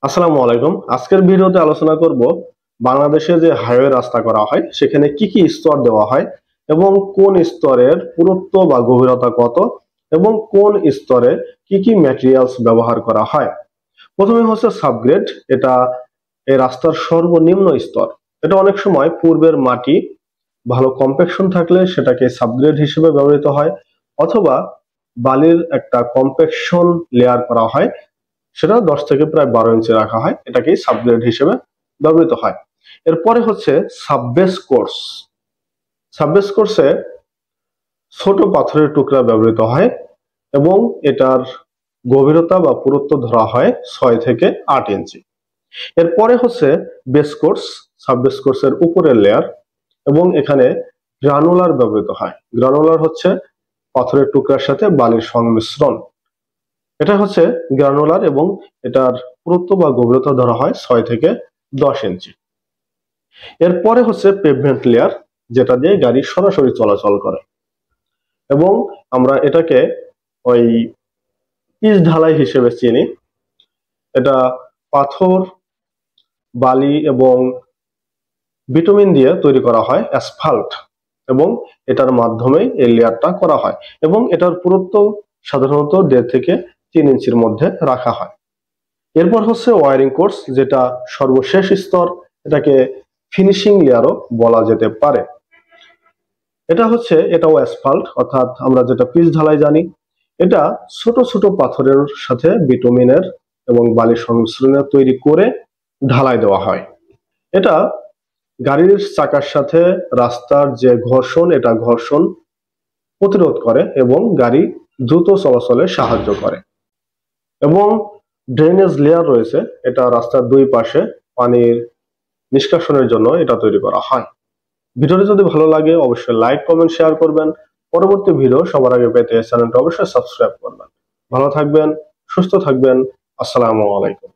আসসালামু আলাইকুম। আজকের ভিডিওতে আলোচনা করব বাংলাদেশে যে হাইওয়ে রাস্তা করা হয় সেখানে কি কি স্তর দেওয়া হয় এবং কোন স্তরের পুরুত্ব বা গভীরতা কত এবং কোন স্তরে কি কি ম্যাটেরিয়ালস ব্যবহার করা হয়। প্রথমে হচ্ছে সাবগ্রেড। এটা এই রাস্তার সর্বনিম্ন স্তর। এটা অনেক সময় পূর্বের মাটি ভালো কম্প্যাকশন থাকলে সেটাকে সাবগ্রেড হিসেবে ব্যবহৃত হয়, অথবা বালির একটা কম্প্যাকশন লেয়ার করা হয়, সেটা 10 থেকে প্রায় 12 ইঞ্চি রাখা হয়, এটাকেই সাবগ্রেড হিসেবে ব্যবহৃত হয়। এরপরে হচ্ছে সাববেস কোর্স। সাববেস কোর্সে ছোট পাথরের টুকরা ব্যবহৃত হয় এবং এটার গভীরতা বা পুরুত্ব ধরা হয় 6 থেকে 8 ইঞ্চি। এরপরে হচ্ছে বেস কোর্স। সাববেস কোর্সের উপরের লেয়ার, এবং এখানে গ্রানুলার ব্যবহৃত হয়। গ্রানুলার হচ্ছে পাথরের টুকরার সাথে বালির সংমিশ্রণ। এটা হচ্ছে গ্রানুলার এবং এটার পুরুত্ব বা গভীরতা ধরা হয় 6 থেকে 10 ইঞ্চি। এরপরে হচ্ছে পেভমেন্ট লেয়ার, যেটা দিয়ে গাড়ি সরাসরি চলাচল করে, এবং আমরা এটাকে ওই পিচ ঢালাই হিসেবে চিনি। এটা পাথর, বালি এবং বিটুমিন দিয়ে তৈরি করা হয় অ্যাসফাল্ট, এবং এটার মাধ্যমেই এই লেয়ারটা করা হয়, এবং এটার পুরুত্ব সাধারণত 1.5 থেকে 3 ইঞ্চির মধ্যে রাখা হয়। এরপর হচ্ছে ওয়ারিং কোর্স, যেটা সর্বশেষ স্তর। এটাকে ফিনিশিং লেয়ারও বলা যেতে পারে। এটাও অ্যাসফাল্ট, অর্থাৎ আমরা যেটা পিচ ঢালাই জানি। এটা ছোট ছোট পাথরের সাথে বিটুমিনের এবং বালির সংমিশ্রণে তৈরি করে ঢালাই দেওয়া হয়। এটা গাড়ির চাকার সাথে রাস্তার যে ঘর্ষণ, এটা ঘর্ষণ প্রতিরোধ করে এবং গাড়ি দ্রুত চলাচলে সাহায্য করে। এবং ড্রেনেজ লেয়ার রয়েছে, এটা রাস্তার দুই পাশে পানির নিষ্কাশনের জন্য এটা তৈরি করা হয়। ভিডিওটি যদি ভালো লাগে অবশ্যই লাইক, কমেন্ট, শেয়ার করবেন। পরবর্তী ভিডিও সবার আগে পেতে চ্যানেলটা অবশ্যই সাবস্ক্রাইব করবেন। ভালো থাকবেন, সুস্থ থাকবেন। আসসালামু আলাইকুম।